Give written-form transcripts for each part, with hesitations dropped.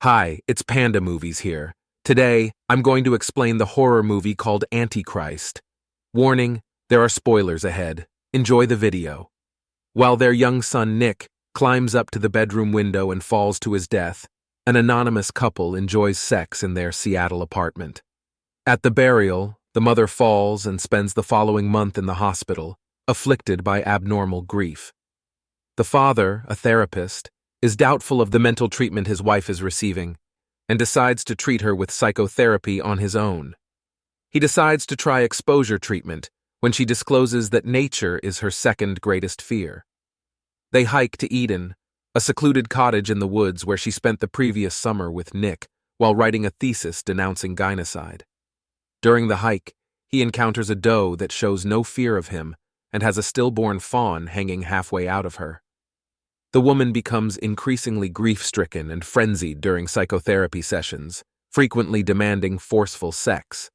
Hi, it's Panda Movies here. Today, I'm going to explain the horror movie called Antichrist. Warning, there are spoilers ahead. Enjoy the video. While their young son Nick climbs up to the bedroom window and falls to his death, an anonymous couple enjoys sex in their Seattle apartment. At the burial, the mother falls and spends the following month in the hospital, afflicted by abnormal grief. The father, a therapist, is doubtful of the mental treatment his wife is receiving and decides to treat her with psychotherapy on his own. He decides to try exposure treatment when she discloses that nature is her second greatest fear. They hike to Eden, a secluded cottage in the woods where she spent the previous summer with Nick while writing a thesis denouncing gynocide. During the hike, he encounters a doe that shows no fear of him and has a stillborn fawn hanging halfway out of her. The woman becomes increasingly grief-stricken and frenzied during psychotherapy sessions, frequently demanding forceful sex.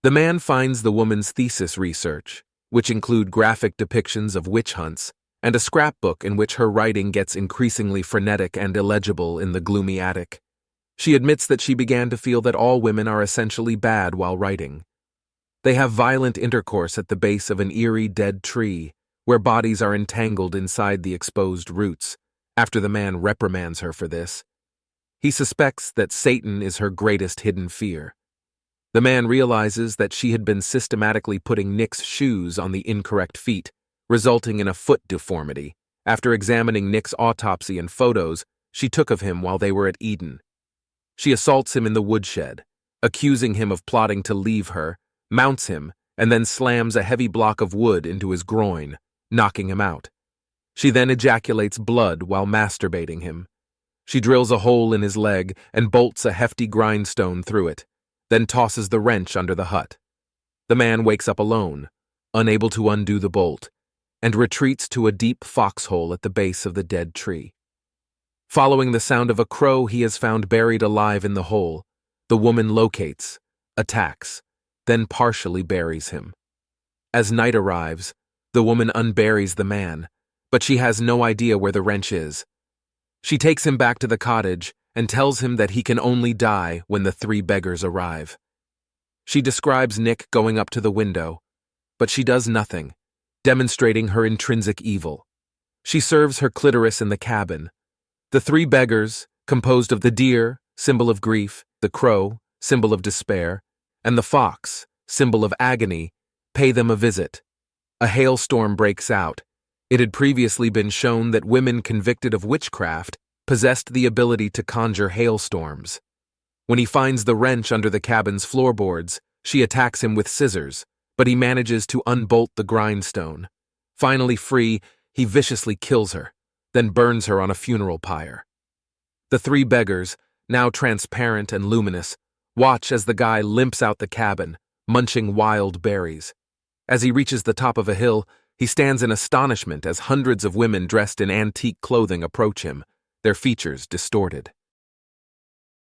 The man finds the woman's thesis research, which include graphic depictions of witch hunts, and a scrapbook in which her writing gets increasingly frenetic and illegible in the gloomy attic. She admits that she began to feel that all women are essentially bad while writing. They have violent intercourse at the base of an eerie dead tree, where bodies are entangled inside the exposed roots, after the man reprimands her for this. He suspects that Satan is her greatest hidden fear. The man realizes that she had been systematically putting Nick's shoes on the incorrect feet, resulting in a foot deformity, after examining Nick's autopsy and photos she took of him while they were at Eden. She assaults him in the woodshed, accusing him of plotting to leave her, mounts him, and then slams a heavy block of wood into his groin, knocking him out. She then ejaculates blood while masturbating him. She drills a hole in his leg and bolts a hefty grindstone through it, then tosses the wrench under the hut. The man wakes up alone, unable to undo the bolt, and retreats to a deep foxhole at the base of the dead tree. Following the sound of a crow he has found buried alive in the hole, the woman locates, attacks, then partially buries him. As night arrives, the woman unburies the man, but she has no idea where the wrench is. She takes him back to the cottage and tells him that he can only die when the three beggars arrive. She describes Nick going up to the window, but she does nothing, demonstrating her intrinsic evil. She serves her clitoris in the cabin. The three beggars, composed of the deer, symbol of grief, the crow, symbol of despair, and the fox, symbol of agony, pay them a visit. A hailstorm breaks out. It had previously been shown that women convicted of witchcraft possessed the ability to conjure hailstorms. When he finds the wrench under the cabin's floorboards, she attacks him with scissors, but he manages to unbolt the grindstone. Finally free, he viciously kills her, then burns her on a funeral pyre. The three beggars, now transparent and luminous, watch as the guy limps out the cabin, munching wild berries. As he reaches the top of a hill, he stands in astonishment as hundreds of women dressed in antique clothing approach him, their features distorted.